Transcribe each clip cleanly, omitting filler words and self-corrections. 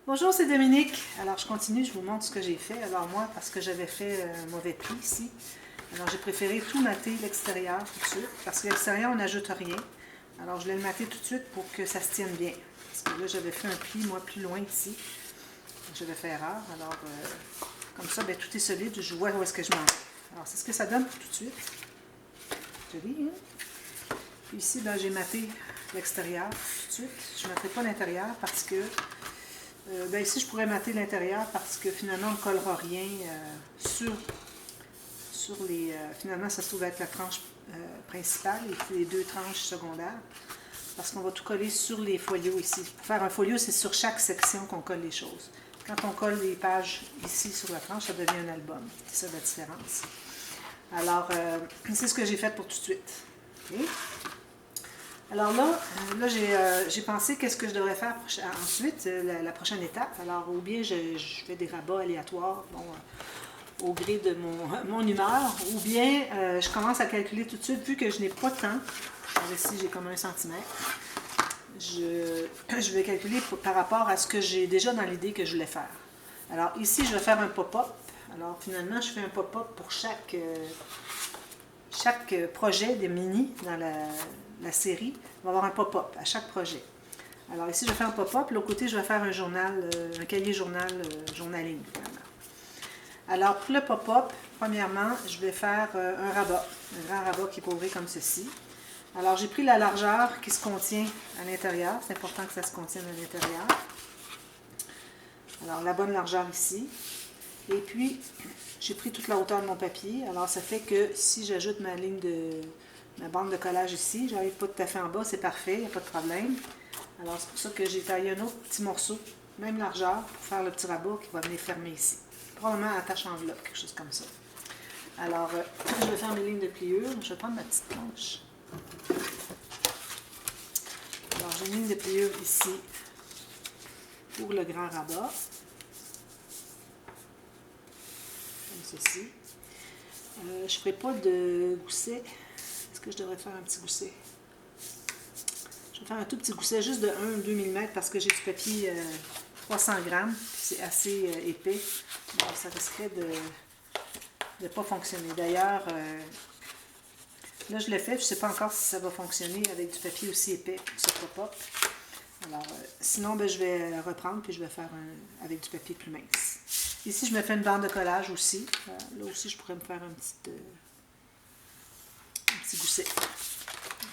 Bonjour, c'est Dominique. Alors, je continue, je vous montre ce que j'ai fait. Alors, moi, parce que j'avais fait un mauvais pli ici, alors j'ai préféré tout mater l'extérieur tout de suite, parce que l'extérieur, on n'ajoute rien. Alors, je voulais le mater tout de suite pour que ça se tienne bien. Parce que là, j'avais fait un pli, moi, plus loin ici. J'avais fait erreur. Alors, comme ça, ben, tout est solide. Je vois où est-ce que je m'en vais. Alors, c'est ce que ça donne pour tout de suite. Joli, hein? Puis ici, ben, j'ai maté l'extérieur tout de suite. Je ne mettrai pas l'intérieur parce que ben ici, je pourrais mater l'intérieur parce que finalement, on ne collera rien sur les... finalement, ça se trouve être la tranche principale et puis les deux tranches secondaires parce qu'on va tout coller sur les folios ici. Pour faire un folio, c'est sur chaque section qu'on colle les choses. Quand on colle les pages ici sur la tranche, ça devient un album. C'est ça la différence. Alors, c'est ce que j'ai fait pour tout de suite. Okay? Alors là j'ai pensé qu'est-ce que je devrais faire ensuite, la prochaine étape. Alors, ou bien je fais des rabats aléatoires, bon, au gré de mon humeur, ou bien je commence à calculer tout de suite, vu que je n'ai pas de temps. Alors ici, j'ai comme 1 centimètre. Je vais calculer par rapport à ce que j'ai déjà dans l'idée que je voulais faire. Alors ici, je vais faire un pop-up. Alors finalement, je fais un pop-up pour chaque projet des mini dans la série. Il va y avoir un pop-up à chaque projet. Alors ici, je vais faire un pop-up. L'autre côté, je vais faire un journal, un cahier journal, journaling. Alors pour le pop-up, premièrement, je vais faire un rabat. Un grand rabat qui est couvré comme ceci. Alors j'ai pris la largeur qui se contient à l'intérieur. C'est important que ça se contienne à l'intérieur. Alors la bonne largeur ici. Et puis, j'ai pris toute la hauteur de mon papier. Alors ça fait que si j'ajoute ma bande de collage ici, j'arrive pas tout à fait en bas, c'est parfait, il n'y a pas de problème. Alors c'est pour ça que j'ai taillé un autre petit morceau, même largeur, pour faire le petit rabat qui va venir fermer ici. Probablement attache enveloppe, quelque chose comme ça. Alors, je vais faire mes lignes de pliure. Je vais prendre ma petite planche. Alors, j'ai une ligne de pliure ici pour le grand rabat. Comme ceci. Je ne ferai pas de gousset. Est-ce que je devrais faire un petit gousset? Je vais faire un tout petit gousset, juste de 1 ou 2 mm parce que j'ai du papier 300 grammes. C'est assez épais. Alors, ça risquerait de ne pas fonctionner. D'ailleurs, là, je l'ai fait. Je ne sais pas encore si ça va fonctionner avec du papier aussi épais pour ce pop-up. Alors, sinon, ben, je vais reprendre puis je vais faire avec du papier plus mince. Ici, je me fais une bande de collage aussi. Là aussi, je pourrais me faire un petit gousset.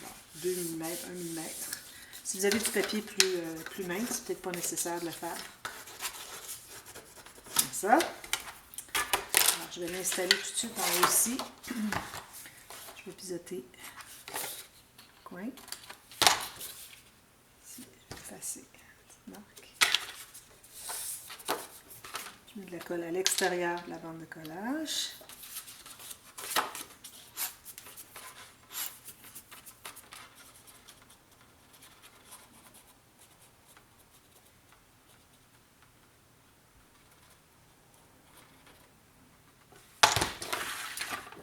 Bon, 2 mm, 1 mm. Si vous avez du papier plus mince, c'est peut-être pas nécessaire de le faire. Comme ça. Alors, je vais l'installer tout de suite en haut ici. Je vais pisoter le coin. Ici, je vais effacer une petite marque. Je mets de la colle à l'extérieur de la bande de collage.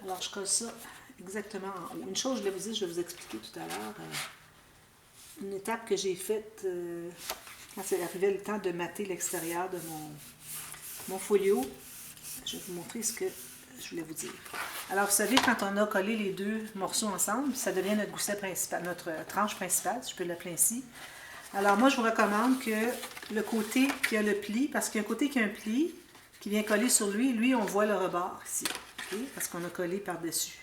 Alors, je colle ça exactement en haut. Une chose, je vais vous dire, je vais vous expliquer tout à l'heure. Une étape que j'ai faite quand c'est arrivé le temps de mater l'extérieur de mon folio. Je vais vous montrer ce que je voulais vous dire. Alors, vous savez, quand on a collé les deux morceaux ensemble, ça devient notre gousset principal, notre tranche principale, si je peux l'appeler ainsi. Alors, moi, je vous recommande que le côté qui a le pli, parce qu'il y a un côté qui a un pli, qui vient coller sur lui, on voit le rebord ici, okay? Parce qu'on a collé par-dessus.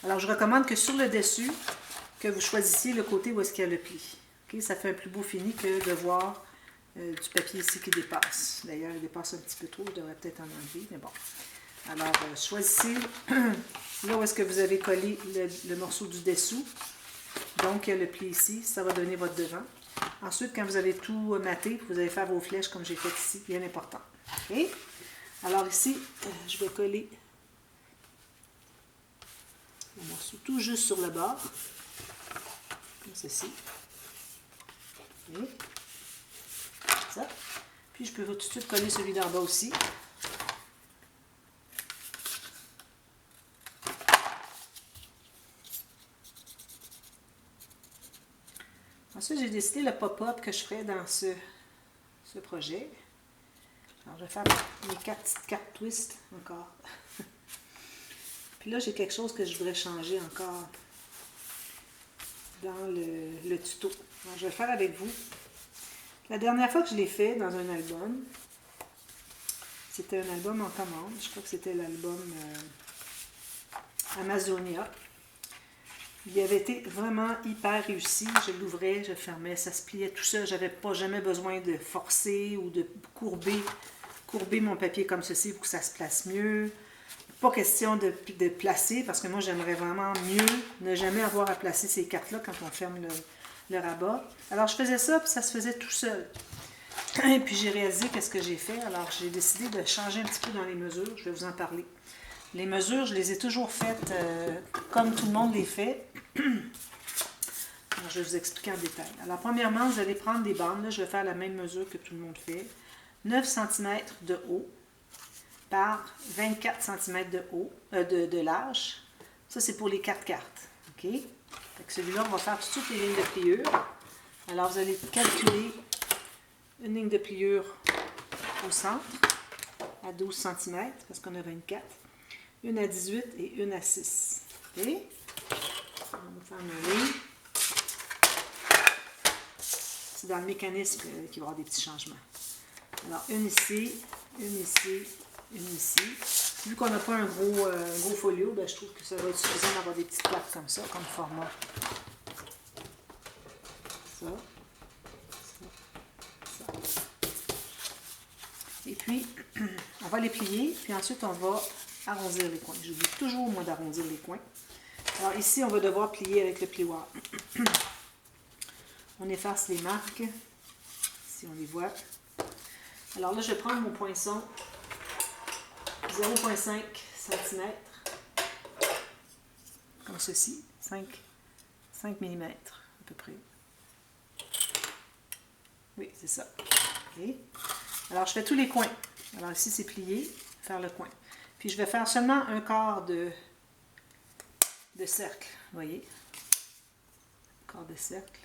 Alors, je recommande que sur le dessus, que vous choisissiez le côté où est-ce qu'il y a le pli. Okay? Ça fait un plus beau fini que de voir du papier ici qui dépasse. D'ailleurs, il dépasse un petit peu trop, je devrais peut-être en enlever, mais bon. Alors, choisissez là où est-ce que vous avez collé le morceau du dessous. Donc, il y a le pli ici, ça va donner votre devant. Ensuite, quand vous avez tout maté, vous allez faire vos flèches comme j'ai fait ici, bien important. Okay? Alors ici, je vais coller le morceau tout juste sur le bord, comme ceci. Okay. Ça. Puis je peux tout de suite coller celui d'en bas aussi. Ensuite, j'ai décidé le pop-up que je ferais dans ce ce projet. Alors, je vais faire mes 4 petites cartes twist encore. Puis là, j'ai quelque chose que je voudrais changer encore dans le tuto. Alors, je vais le faire avec vous. La dernière fois que je l'ai fait dans un album, c'était un album en commande. Je crois que c'était l'album Amazonia. Il avait été vraiment hyper réussi. Je l'ouvrais, je le fermais, ça se pliait tout seul. Je n'avais pas jamais besoin de forcer ou de courber mon papier comme ceci pour que ça se place mieux. Pas question de placer, parce que moi, j'aimerais vraiment mieux ne jamais avoir à placer ces cartes-là quand on ferme le rabat. Alors, je faisais ça, puis ça se faisait tout seul. Et puis, j'ai réalisé qu'est-ce que j'ai fait. Alors, j'ai décidé de changer un petit peu dans les mesures. Je vais vous en parler. Les mesures, je les ai toujours faites comme tout le monde les fait. Alors, je vais vous expliquer en détail. Alors, premièrement, vous allez prendre des bandes. Là, je vais faire la même mesure que tout le monde fait. 9 cm de haut par 24 cm de haut, de large. Ça, c'est pour les 4 cartes. OK? Fait que celui-là, on va faire toutes les lignes de pliure. Alors, vous allez calculer une ligne de pliure au centre à 12 cm, parce qu'on a 24. Une à 18 et une à 6. OK? On va faire une ligne. C'est dans le mécanisme qu'il va y avoir des petits changements. Alors, une ici, une ici, une ici. Vu qu'on n'a pas un gros folio, ben, je trouve que ça va être suffisant d'avoir des petites plaques comme ça, comme format. Ça, ça, ça. Et puis, on va les plier, puis ensuite, on va arrondir les coins. J'oublie toujours, moi, d'arrondir les coins. Alors, ici, on va devoir plier avec le plioir. On efface les marques, si on les voit. Alors là, je vais prendre mon poinçon, 0,5 cm, comme ceci, 5 mm à peu près. Oui, c'est ça. Okay. Alors, je fais tous les coins. Alors ici, c'est plié, faire le coin. Puis, je vais faire seulement un quart de cercle, vous voyez? Un quart de cercle.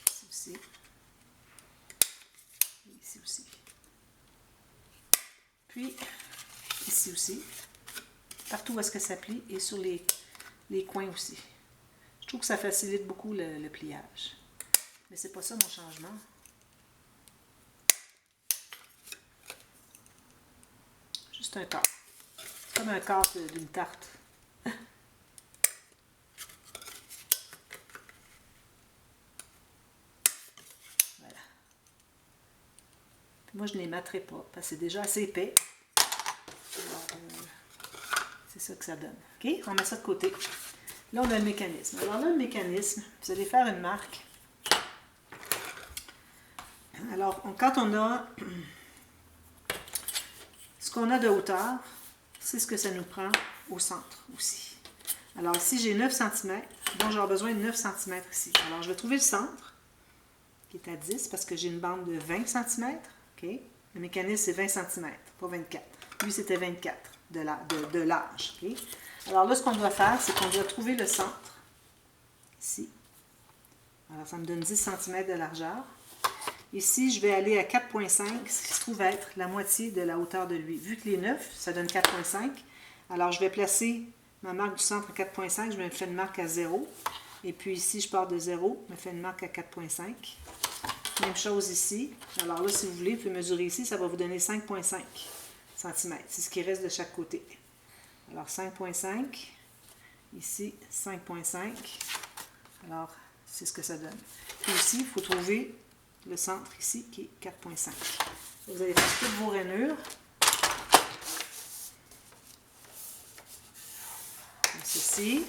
Ici aussi. Et ici aussi. Puis, ici aussi. Partout où est-ce que ça plie et sur les coins aussi. Je trouve que ça facilite beaucoup le pliage. Mais c'est pas ça mon changement. Juste un quart. C'est comme un quart d'une tarte. Voilà. Puis moi, je ne les mettrai pas parce que c'est déjà assez épais. Alors, c'est ça que ça donne. OK? On met ça de côté. Là, on a le mécanisme. Alors là, le mécanisme, vous allez faire une marque. Alors, quand on a ce qu'on a de hauteur, c'est ce que ça nous prend au centre aussi. Alors ici, j'ai 9 cm, donc j'aurai besoin de 9 cm ici. Alors, je vais trouver le centre, qui est à 10, parce que j'ai une bande de 20 cm. Okay? Le mécanisme, c'est 20 cm, pas 24. Lui, c'était 24 de large. Okay? Alors là, ce qu'on doit faire, c'est qu'on doit trouver le centre, ici. Alors, ça me donne 10 cm de largeur. Ici, je vais aller à 4,5, ce qui se trouve être la moitié de la hauteur de lui. Vu que les 9, ça donne 4,5. Alors, je vais placer ma marque du centre à 4,5. Je me fais une marque à 0. Et puis ici, je pars de 0. Je me fais une marque à 4,5. Même chose ici. Alors là, si vous voulez, vous pouvez mesurer ici. Ça va vous donner 5,5 cm. C'est ce qui reste de chaque côté. Alors, 5,5. Ici, 5,5. Alors, c'est ce que ça donne. Puis ici, il faut trouver le centre ici qui est 4,5. Vous allez faire toutes vos rainures. Comme ceci.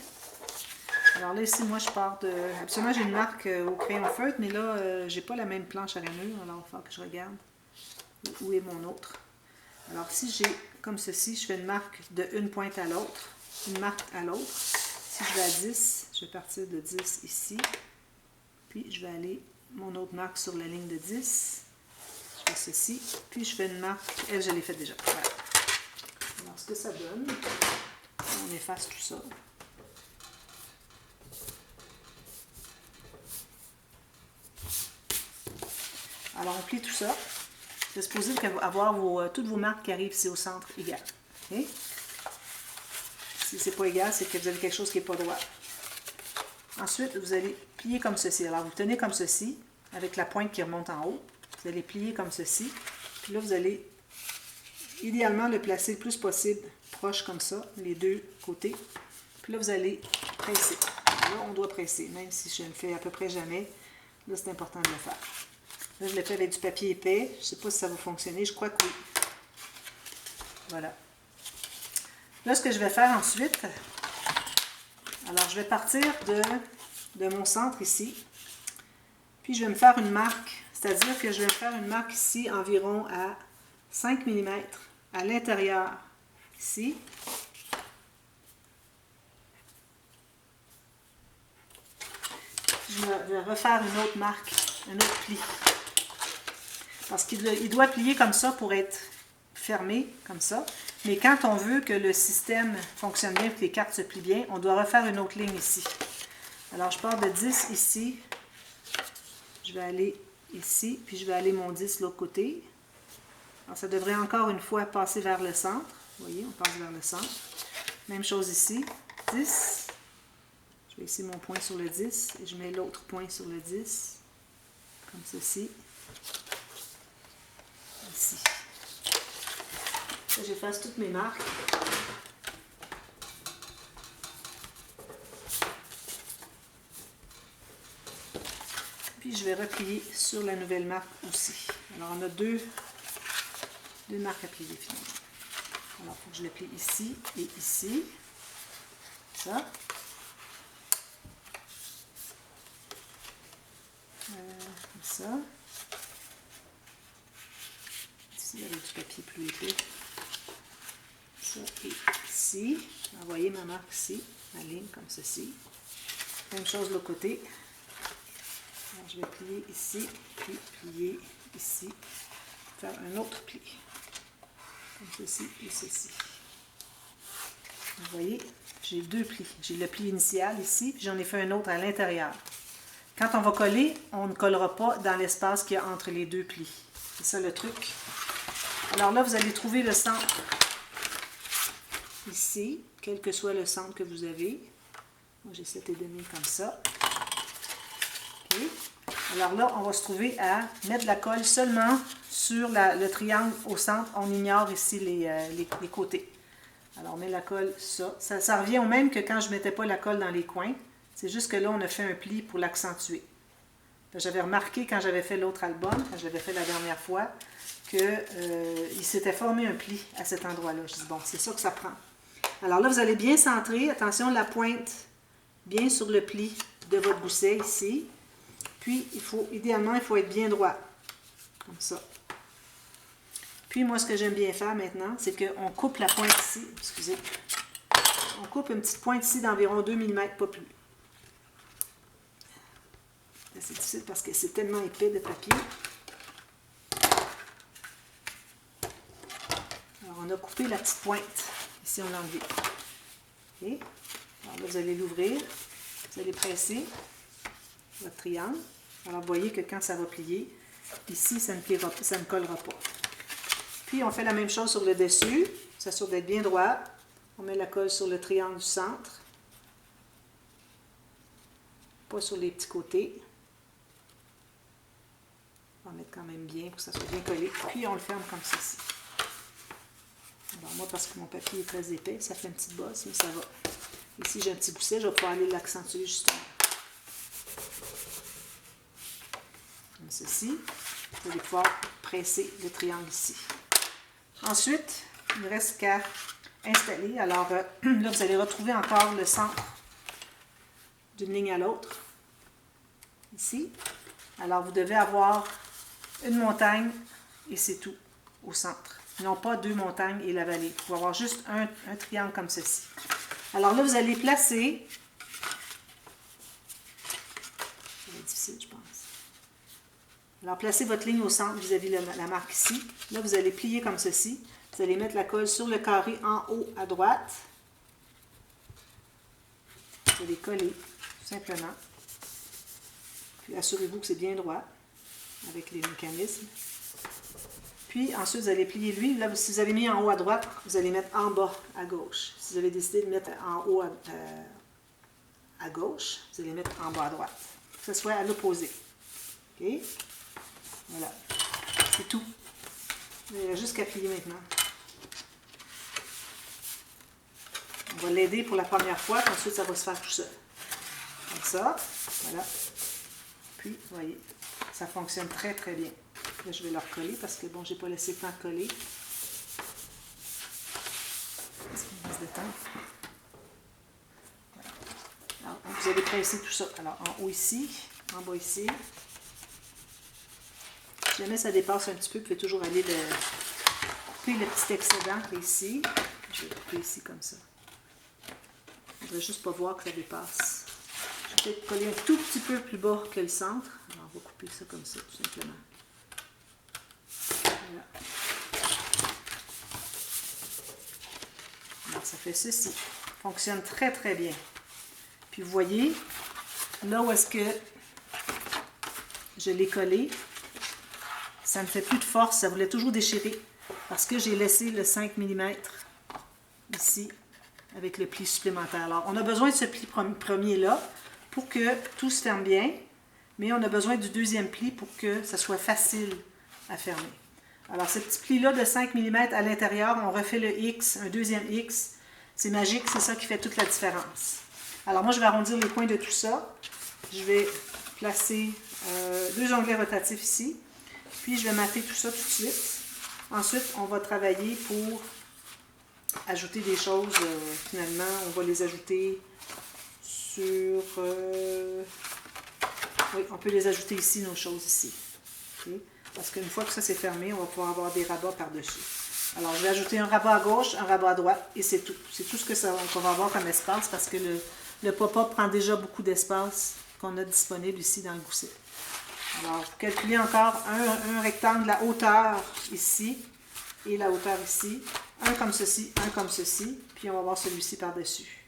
Alors là, ici, moi, je pars de... Absolument, j'ai une marque au crayon feutre, mais là, j'ai pas la même planche à rainure. Alors, il va falloir que je regarde où est mon autre. Alors, si j'ai comme ceci, je fais une marque de une pointe à l'autre, une marque à l'autre. Si je vais à 10, je vais partir de 10 ici. Puis, je vais aller mon autre marque sur la ligne de 10. Je fais ceci. Puis, je fais une marque. Elle, je l'ai faite déjà. Voilà. Alors, ce que ça donne, on efface tout ça. Alors, on plie tout ça. Vous êtes supposé avoir toutes vos marques qui arrivent ici au centre égales. Okay? Si ce n'est pas égal, c'est que vous avez quelque chose qui n'est pas droit. Ensuite, vous allez plier comme ceci. Alors, vous tenez comme ceci, avec la pointe qui remonte en haut. Vous allez plier comme ceci. Puis là, vous allez idéalement le placer le plus possible proche comme ça, les deux côtés. Puis là, vous allez presser. Là, on doit presser, même si je ne le fais à peu près jamais. Là, c'est important de le faire. Là, je le fais avec du papier épais. Je ne sais pas si ça va fonctionner. Je crois que oui. Voilà. Là, ce que je vais faire ensuite, alors je vais partir de mon centre ici, puis je vais me faire une marque, c'est-à-dire que je vais me faire une marque ici environ à 5 mm à l'intérieur, ici. Je vais refaire une autre marque, un autre pli. Parce qu'il doit plier comme ça pour être fermé, comme ça. Mais quand on veut que le système fonctionne bien, que les cartes se plient bien, on doit refaire une autre ligne ici. Alors, je pars de 10 ici. Je vais aller ici, puis je vais aller mon 10 de l'autre côté. Alors, ça devrait encore une fois passer vers le centre. Vous voyez, on passe vers le centre. Même chose ici. 10. Je vais ici mon point sur le 10 et je mets l'autre point sur le 10. Comme ceci. Ici. Là, j'efface toutes mes marques. Puis je vais replier sur la nouvelle marque aussi. Alors on a deux marques à plier finalement. Alors il faut que je le plie ici et ici. Ça. Comme ça. Ici avec du papier plus épais. Ça et ici. Envoyez ma marque ici, ma ligne comme ceci. Même chose de l'autre côté. Alors, je vais plier ici, puis plier ici, faire un autre pli, comme ceci et ceci. Vous voyez, j'ai deux plis. J'ai le pli initial ici, puis j'en ai fait un autre à l'intérieur. Quand on va coller, on ne collera pas dans l'espace qu'il y a entre les deux plis. C'est ça le truc. Alors là, vous allez trouver le centre ici, quel que soit le centre que vous avez. Moi, j'essaie de donner comme ça. OK. Alors là, on va se trouver à mettre de la colle seulement sur le triangle au centre. On ignore ici les côtés. Alors, on met la colle, ça revient au même que quand je ne mettais pas la colle dans les coins. C'est juste que là, on a fait un pli pour l'accentuer. J'avais remarqué quand j'avais fait l'autre album, quand j'avais fait la dernière fois, qu'il s'était formé un pli à cet endroit-là. Je dis, bon, c'est ça que ça prend. Alors là, vous allez bien centrer. Attention, la pointe bien sur le pli de votre gousset ici. Puis, idéalement, il faut être bien droit. Comme ça. Puis, moi, ce que j'aime bien faire maintenant, c'est qu'on coupe la pointe ici. Excusez. On coupe une petite pointe ici d'environ 2 mm, pas plus. C'est difficile parce que c'est tellement épais de papier. Alors, on a coupé la petite pointe. Ici, on l'a enlevé. Okay. Alors là, vous allez l'ouvrir. Vous allez presser votre triangle. Alors, vous voyez que quand ça va plier, ici, ça ne collera pas. Puis, on fait la même chose sur le dessus. Ça s'assure d'être bien droit. On met la colle sur le triangle du centre. Pas sur les petits côtés. On va mettre quand même bien pour que ça soit bien collé. Puis, on le ferme comme ceci. Alors, moi, parce que mon papier est très épais, ça fait une petite bosse, mais ça va. Ici, j'ai un petit gousset. Je vais pouvoir aller l'accentuer justement. Comme ceci. Vous allez pouvoir presser le triangle ici. Ensuite, il ne reste qu'à installer. Alors, là, vous allez retrouver encore le centre d'une ligne à l'autre. Ici. Alors, vous devez avoir une montagne et c'est tout au centre. Non pas deux montagnes et la vallée. Il faut avoir juste un triangle comme ceci. Alors là, vous allez placer... C'est difficile, je pense. Alors, placez votre ligne au centre vis-à-vis la marque ici. Là, vous allez plier comme ceci. Vous allez mettre la colle sur le carré en haut à droite. Vous allez coller, tout simplement. Puis, assurez-vous que c'est bien droit. avec les mécanismes. Puis ensuite, vous allez plier lui. Là, si vous avez mis en haut à droite, vous allez mettre en bas à gauche. Si vous avez décidé de mettre en haut à gauche, vous allez mettre en bas à droite. Que ce soit à l'opposé. OK? Voilà. C'est tout. Il y a juste qu'à plier maintenant. On va l'aider pour la première fois, puis ensuite ça va se faire tout seul. Comme ça, voilà. Puis, vous voyez, ça fonctionne très très bien. Là, je vais le recoller parce que bon, j'ai pas laissé le temps de coller. Est-ce qu'il va se détendre? Voilà. Alors, vous allez presser tout ça. Alors, en haut ici, en bas ici. Si jamais ça dépasse un petit peu, vous pouvez toujours aller couper le petit excédent qui est ici. Je vais le couper ici comme ça. Je ne voudrais juste pas voir que ça dépasse. Je vais peut-être coller un tout petit peu plus bas que le centre. Alors, on va couper ça comme ça, tout simplement. Voilà. Alors, ça fait ceci. Ça fonctionne très, très bien. Puis, vous voyez, là où est-ce que je l'ai collé, ça ne fait plus de force. Ça voulait toujours déchirer parce que j'ai laissé le 5 mm ici avec le pli supplémentaire. Alors, on a besoin de ce pli premier-là pour que tout se ferme bien, mais on a besoin du deuxième pli pour que ça soit facile à fermer. Alors, ce petit pli-là de 5 mm à l'intérieur, on refait le X, un deuxième X. C'est magique, c'est ça qui fait toute la différence. Alors, moi, je vais arrondir les coins de tout ça. Je vais placer 2 onglets rotatifs ici. Puis, je vais mater tout ça tout de suite. Ensuite, on va travailler pour ajouter des choses, finalement, on va les ajouter sur... oui, on peut les ajouter ici, nos choses ici. Okay? Parce qu'une fois que ça c'est fermé, on va pouvoir avoir des rabats par-dessus. Alors, je vais ajouter un rabat à gauche, un rabat à droite, et c'est tout. C'est tout ce qu'on va avoir comme espace, parce que le pop-up prend déjà beaucoup d'espace qu'on a disponible ici dans le gousset. Alors, vous calculez encore un rectangle, la hauteur ici, et la hauteur ici. Un comme ceci, puis on va avoir celui-ci par-dessus.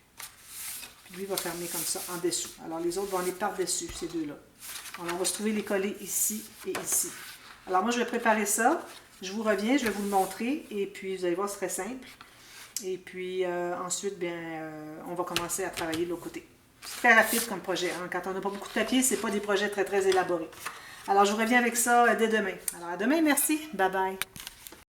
Puis lui va fermer comme ça, en dessous. Alors les autres vont aller par-dessus, ces deux-là. Alors on va se trouver les coller ici et ici. Alors moi je vais préparer ça, je vous reviens, je vais vous le montrer, et puis vous allez voir, c'est très simple. Et puis ensuite, bien, on va commencer à travailler de l'autre côté. C'est très rapide comme projet. Hein? Quand on n'a pas beaucoup de papier, ce n'est pas des projets très très élaborés. Alors je vous reviens avec ça dès demain. Alors à demain, merci, bye bye.